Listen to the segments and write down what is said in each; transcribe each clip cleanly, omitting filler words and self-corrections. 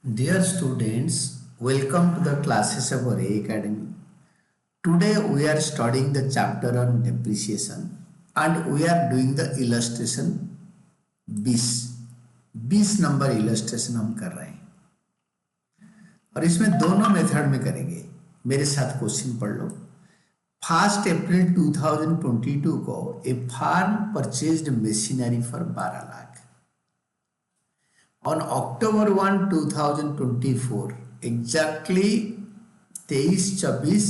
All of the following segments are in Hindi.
Dear students, welcome to the classes of our Academy. Today we are studying the chapter on depreciation and we are doing the illustration 20 20 number illustration हम कर रहे हैं और इसमें दोनों मेथड में करेंगे। मेरे साथ क्वेश्चन पढ़ लो। 1 अप्रैल 2022 को a firm purchased machinery for 12 lakh. On October 1, 2024, exactly 23-24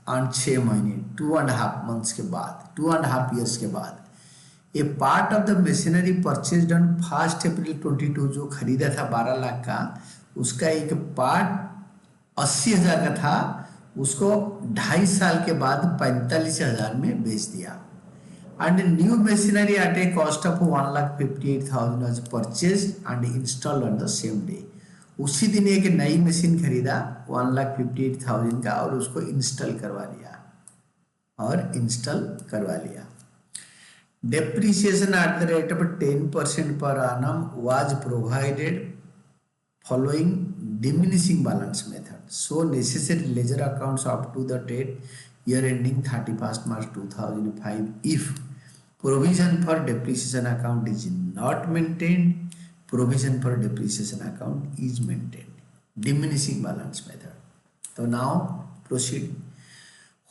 और 6 महीने 2.5 months के बाद 2.5 years के बाद a part of the machinery purchased on 1 April 22 जो खरीदा था 12 लाख का, उसका एक पार्ट 80,000 का था, उसको 2.5 साल के बाद 45,000 में बेच दिया। And new machinery at a cost of 1,58,000 was purchased and installed on the same day. उसी दिन एक नई मशीन खरीदा 1,58,000 का और उसको इंस्टॉल करवा लिया। Depreciation at the rate of 10% per annum was provided following diminishing balance method. So necessary ledger accounts up to the date year ending 31st March 2005 if provision for depreciation account is not maintained, provision for depreciation account is maintained. Diminishing balance method. So now proceed.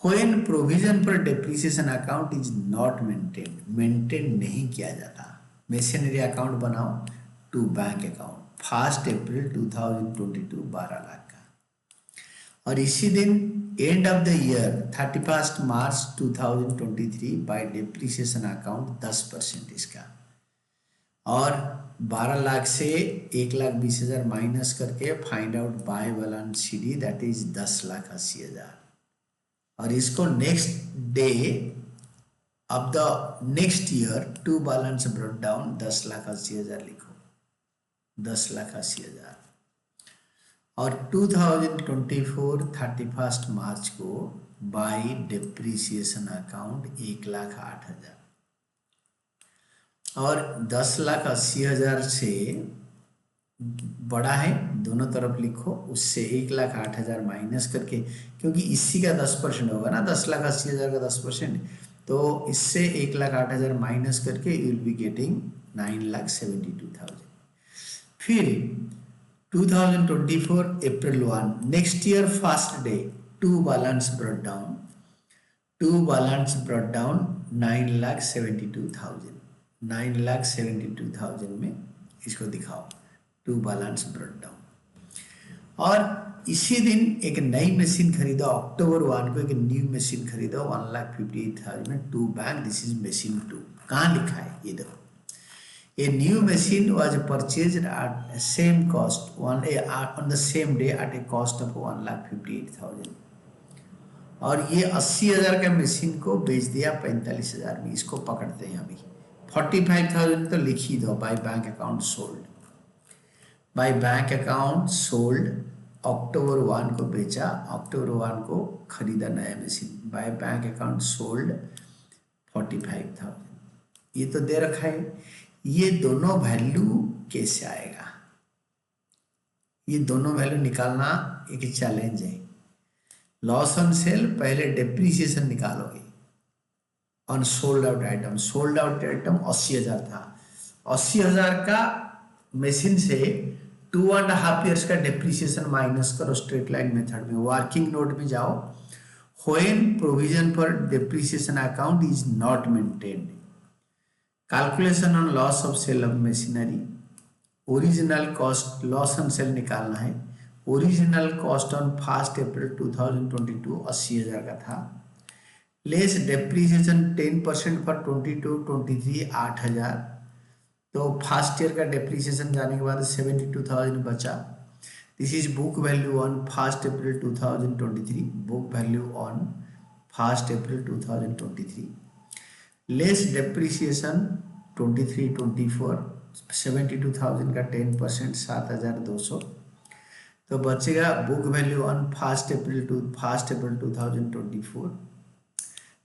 When provision for depreciation account is not maintained, maintain नहीं किया जाता, machinery account बनाओ to bank account 1 April 2022 12 lakh का और इसी दिन end of the year 31 March 2023 by depreciation account 10% इसका और 12 लाख से 1,20,000 माइनस करके find out by balance sheet that is 10,80,000 और इसको next day of the next year to balance brought down 10,80,000 लिखो 10,80,000 और 2024 31 मार्च को बाय डेप्रिसिएशन अकाउंट 1,08,000 और 10,80,000 से बड़ा है दोनों तरफ लिखो, उससे 1,08,000 माइनस करके, क्योंकि इसी का 10% होगा ना 10,80,000 का 10%, तो इससे 1,08,000 माइनस करके यू विल बी गेटिंग 9,72,000। फिर 2024 April 1 next year first day two balance brought down 9,72,000 9,72,000 में इसको दिखाओ टू बैलेंस ब्रॉट डाउन और इसी दिन एक नई मशीन खरीदा October 1 को एक न्यू मशीन खरीदा 1,58,000 में to bank, this is machine 2। कहाँ लिखा है ये देखो, A new machine was purchased at same cost on the same day at a cost of 1,58,000 और ये 80,000 का मशीन को बेच दिया 45,000 में। इसको पकड़ते हैं अभी 45,000 तो लिख ही दो। By bank account sold, by bank account sold October 1 को बेचा, October 1 को खरीदा नया machine, by bank account sold 45,000। ये तो दे रखा है। ये दोनों वैल्यू कैसे आएगा, ये दोनों वैल्यू निकालना एक चैलेंज है। लॉस ऑन सेल पहले डेप्रिसिएशन निकालोगे on sold out item. Sold out item 80,000 था, 80,000 का मशीन से 2.5 years का डेप्रिसिएशन माइनस करो स्ट्रेट लाइन मेथड में। वर्किंग नोट में जाओ, when provision for depreciation account is not maintained, calculation on loss of sale of machinery, original cost loss on sale निकालना है। ओरिजिनल कॉस्ट ऑन 1 अप्रैल 2022 80,000 का था, लेस डेप्रिसिएशन 10% फॉर 22-23 8,000, तो फर्स्ट ईयर का डेप्रिसिएशन जाने के बाद 72,000 बचा। This is book value on 1 April 2023, book value on 1 April 2023 less depreciation 23-24 72,000 का 10% 7,200, तो बचेगा book value on 1 April 2024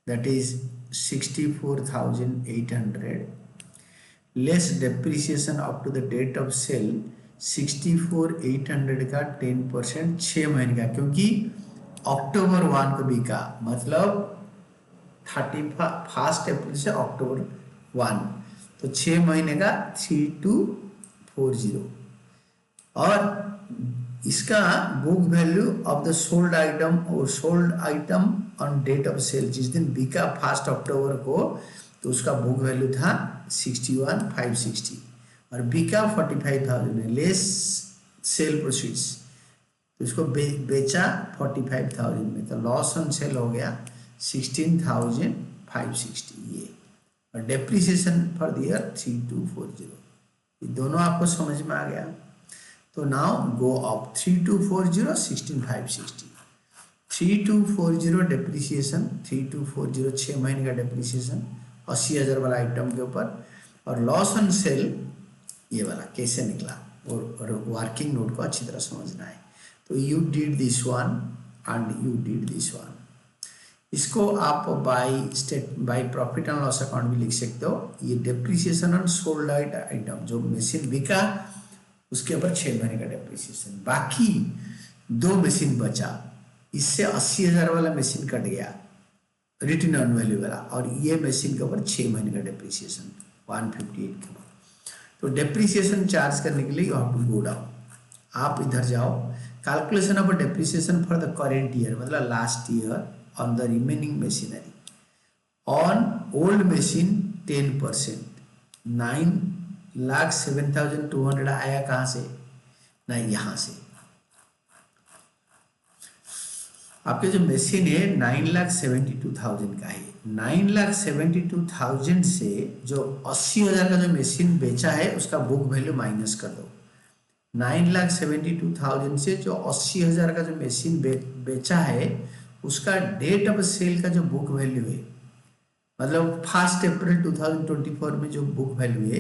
that is 64,800 less depreciation up to the date of sale 64,800 का 10% 6 महीने का, क्योंकि अक्टूबर 1 को बिका, मतलब 31 अप्रैल से अक्टूबर 1, तो 6 महीने का 3240। और इसका book value of the sold item और sold item on date of sale, जिस दिन बिका 1 अक्टूबर को, तो उसका बुक वैल्यू था 61,560 और बिका 45,000 में, लेस सेल प्रोसीड्स, तो इसको बेचा 45,000 में, तो लॉस ऑन सेल हो गया 16,560 ये, और डेप्रिसिएशन फॉर द ईयर 3240। ये दोनों आपको समझ में आ गया। तो नाउ गो अप 3240 16,560, 3240 डेप्रिसिएशन, 3240 6 महीने का डेप्रिसिएशन 80,000 वाला आइटम के ऊपर, और लॉस ऑन सेल ये वाला कैसे निकला, और वर्किंग नोट को अच्छी तरह समझना है। तो you did this one and you did this one. इसको आप by profit and loss account भी लिख सकते हो। ये डेप्रिसिएशन ऑन सोल्ड आइटम, जो मशीन बिका उसके ऊपर 6 महीने का डेप्रिसिएशन, बाकी 2 मशीन बचा, इससे 80,000 वाला मशीन कट गया रिटर्न ऑन वैल्यू वाला, और ये मशीन के ऊपर 6 महीने का डेप्रिसिएशन 158 के ऊपर। तो डेप्रिसिएशन चार्ज करने के लिए you have to go down, आप इधर जाओ, calculation of depreciation for the current year, मतलब last year on the remaining machinery, on old machine 10%, 9,07,200 आया कहाँ से, ना यहाँ से। आपके जो मशीन है 9,72,000 का है, 9,72,000 से जो 80,000 का जो मशीन बेचा है उसका बुक वैल्यू माइनस कर दो। 9,72,000 से जो 80,000 का जो मशीन बेचा है उसका डेट ऑफ सेल का जो बुक वैल्यू है, मतलब 1 अप्रैल 2024 में जो बुक वैल्यू है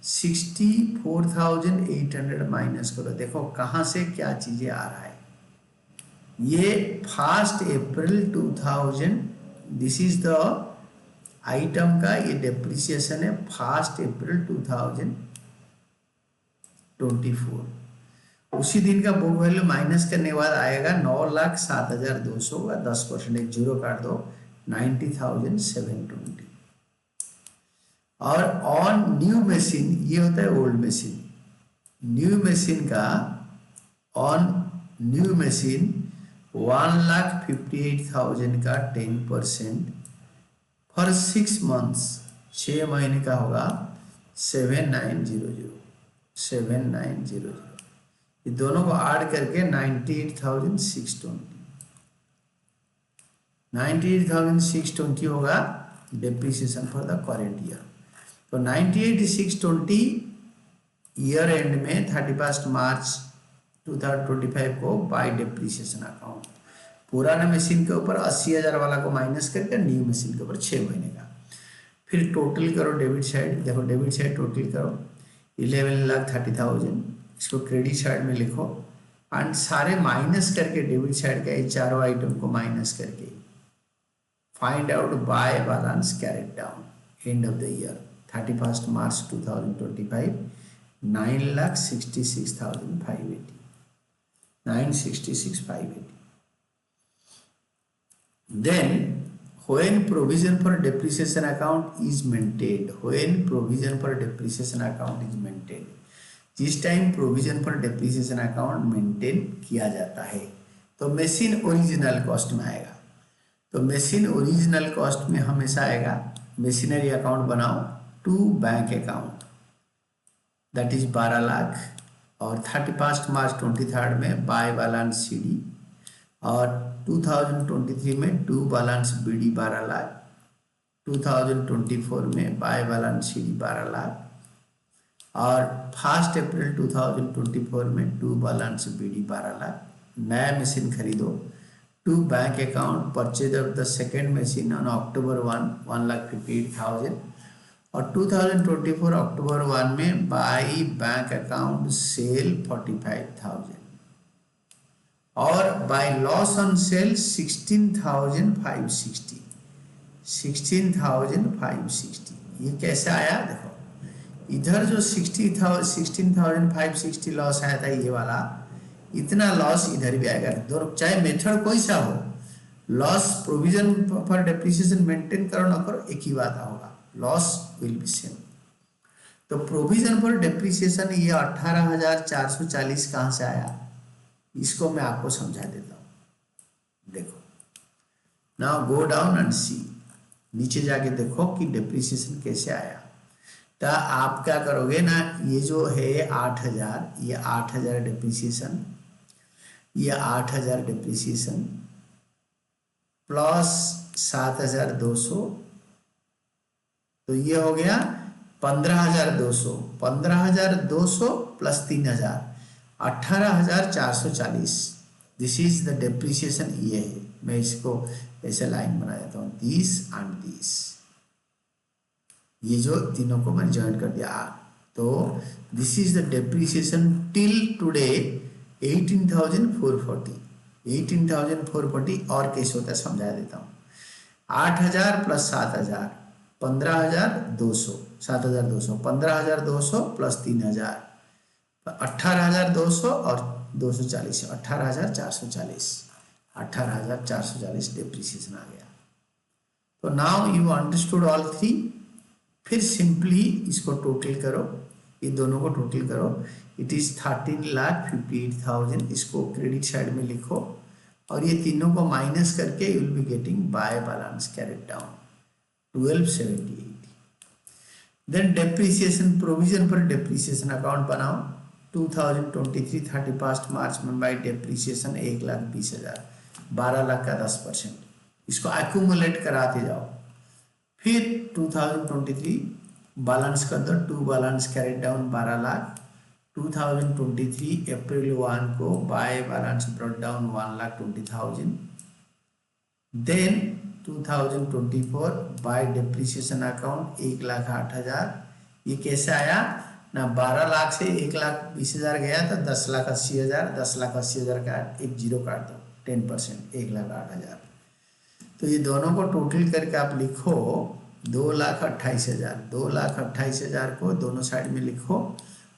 64,800 माइनस करो। देखो कहाँ से क्या चीजें आ रहा है। ये 1 अप्रैल 2000, दिस इज द आइटम का ये डेप्रिसिएशन है 1 अप्रैल 2024। उसी दिन का बुक वैल्यू माइनस करने के बाद आएगा 9,07,200 का 10%, एक जीरो काट दो 90,720। और ऑन न्यू मशीन, ये होता है ओल्ड मशीन, न्यू मशीन का ऑन न्यू मशीन 1,58,000 का 10% फॉर 6 मंथ्स, 6 महीने का होगा 7,900। ये दोनों को ऐड करके 98,620 होगा depreciation for the current year. तो 98,620 ईयर एंड में 31 मार्च 2025 को बाय डेप्रिसिएशन अकाउंट, पुराना मशीन के ऊपर 80,000 वाला को माइनस करके न्यू मशीन के ऊपर 6 महीने का। फिर टोटल करो डेबिट साइड, देखो डेबिट साइड टोटल करो 11,30,000, इसको क्रेडिट साइड में लिखो एंड सारे माइनस करके डेबिट साइड का ये चारों आइटम को माइनस करके find out by balance carried down and of the year 31 March 2025 9,66,580, 966,580। Then when provision for depreciation account is maintained, when provision for depreciation account is maintained, जिस time provision for depreciation account maintain किया जाता है तो मशीन ओरिजिनल कॉस्ट में आएगा। तो मशीन ओरिजिनल कॉस्ट में हमेशा आएगा मशीनरी अकाउंट बनाओ to bank account, that is 12 lakh, और 31 मार्च 23 में बाय बैलेंस सीडी, और 2023 में टू बैलेंस बीडी 12 लाख, 2024 में बाय बैलेंस सीडी 12 लाख, और 1 अप्रैल 2024 में टू बैलेंस बीडी 12 लाख। नया मशीन खरीदो to bank account purchase of the second machine on October 1,58,000, और 2024 अक्टूबर 1 में बाई बैंक अकाउंट सेल 45,000, और बाय लॉस ऑन सेल 16,560। ये कैसे आया देखो, इधर जो 16,560 लॉस आया था ये वाला, इतना लॉस इधर भी आएगा। दोनों चाहे मेथड कोई सा हो, loss provision for depreciation maintain करो ना करो एक ही बात होगा, लॉस विल बी सेम। तो प्रोविजन फॉर डेप्रिसिएशन ये 18,440 कहाँ से आया, इसको मैं आपको समझा देता हूँ। देखो, नाउ गो डाउन एंड सी, नीचे जाके देखो कि डेप्रिसिएशन कैसे आया। तो आप क्या करोगे ना, ये जो है 8,000, ये 8,000 डेप्रिसिएशन, ये 8,000 डेप्रिसिएशन प्लस 7,200, तो ये हो गया 15,200, 15,200 plus 3,000, 18,440। This is the depreciation. ये है, मैं इसको ऐसे लाइन बना देता हूँ, दिस एंड दिस, ये जो तीनों को मैंने ज्वाइन कर दिया। तो this is the depreciation till today 18,440, 18,440। और कैसे होता है समझा देता हूँ। 8,000 प्लस 7,000, 15,200, 7,200, 15,200 प्लस 3,000, 18,200 और 240, 18,440, 18,440 डेप्रिसिएशन आ गया। तो now you understood all three. फिर सिंपली इसको टोटल करो, ये दोनों को टोटल करो, इट इज 13,58,000। इसको क्रेडिट साइड में लिखो और ये तीनों को माइनस करके you will be getting by balance carried down 1278। Then depreciation provision for depreciation account बनाओ। 2023 31 मार्च में बाय डेप्रिसिएशन 1,20,000, 12 लाख का 10%। इसको एक्यूमुलेट कराते जाओ। फिर 2023 बैलेंस कर दो, to balance carried down 12 lakh. 2023 April 1 को by balance brought down 1,20,000। Then 2024 by depreciation account 1,08,000। ये कैसे आया ना, 12 लाख से 1,20,000 गया तो 10,80,000, 10,80,000 का एक जीरो काट दो, 10%, 1,08,000। तो ये दोनों को टोटल करके आप लिखो 2,28,000, 2,28,000 को दोनों साइड में लिखो।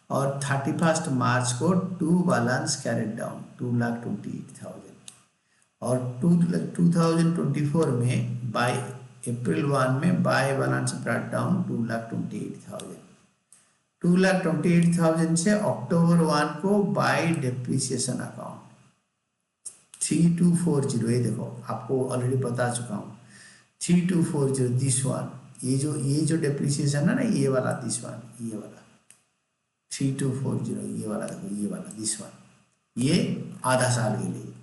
और 31 मार्च को टू बैलेंस कैरिड डाउन 2,28,000। और 2024 में बाय अप्रैल 1 में बाय बैलेंस ब्रॉट डाउन 2,28,000। 2,28,000 से अक्टूबर 1 को बाय डेप्रिसिएशन अकाउंट 3240, ये देखो आपको ऑलरेडी बता चुका हूँ, 3240 दिस वन, ये जो डेप्रिसिएशन है ना, ये वाला, दिस वन, ये वाला 3240, ये वाला देखो, ये वाला दिस वन, ये आधा साल के लिए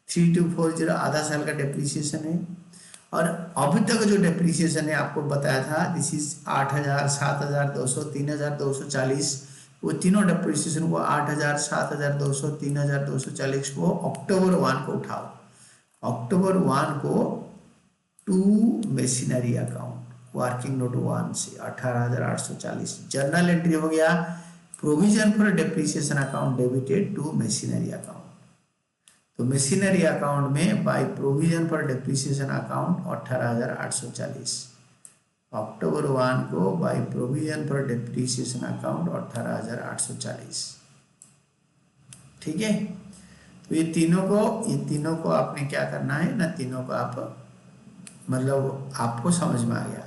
3240 आधा साल का डेप्रिसिएशन है। और अभी तक जो डेप्रिसिएशन है आपको बताया था, दिस इज 8,000, 7,200, 3,240। वो तीनों डेप्रिसिएशन को 8,000, 7,200, 3,240 को अक्टूबर 1 को उठाओ। अक्टूबर 1 को to machinery account working note 1 से 18,840 जर्नल एंट्री हो गया, provision for depreciation account debited to machinery account. तो मशीनरी अकाउंट में by provision for depreciation account 18,840, October 1 को by provision for depreciation account 18,840। ठीक है, तो ये तीनों को आपने क्या करना है ना, तीनों को आप मतलब आपको समझ में आ गया।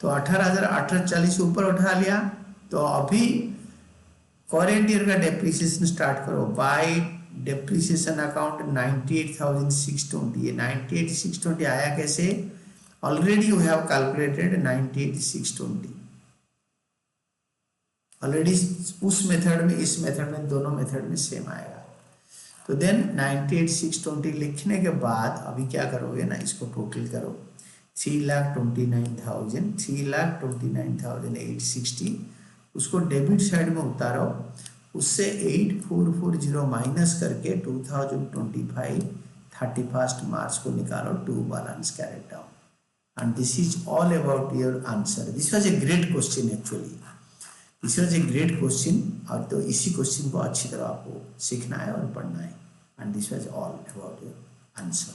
तो 18,840 ऊपर उठा लिया। तो अभी करेंट ईयर का डेप्रिसिएशन स्टार्ट करो बाय डेप्रिसिएशन अकाउंट 98,620। ये 98,620 आया कैसे, already you have calculated 98,620 already, उस मेथड में इस मेथड में दोनों मेथड में सेम आएगा। तो देन 98,620 लिखने के बाद अभी क्या करोगे ना, इसको टोटल करो, 3,29,000, 3,29,860, उसको डेबिट साइड में उतारो, उससे 8,440 माइनस करके 2025 31 मार्च को निकालो, to balance carried down. And this is all about your answer. This was a great question, actually this was a great question. और तो इसी क्वेश्चन को अच्छी तरह आपको सीखना है और पढ़ना है। And this was all about your answer.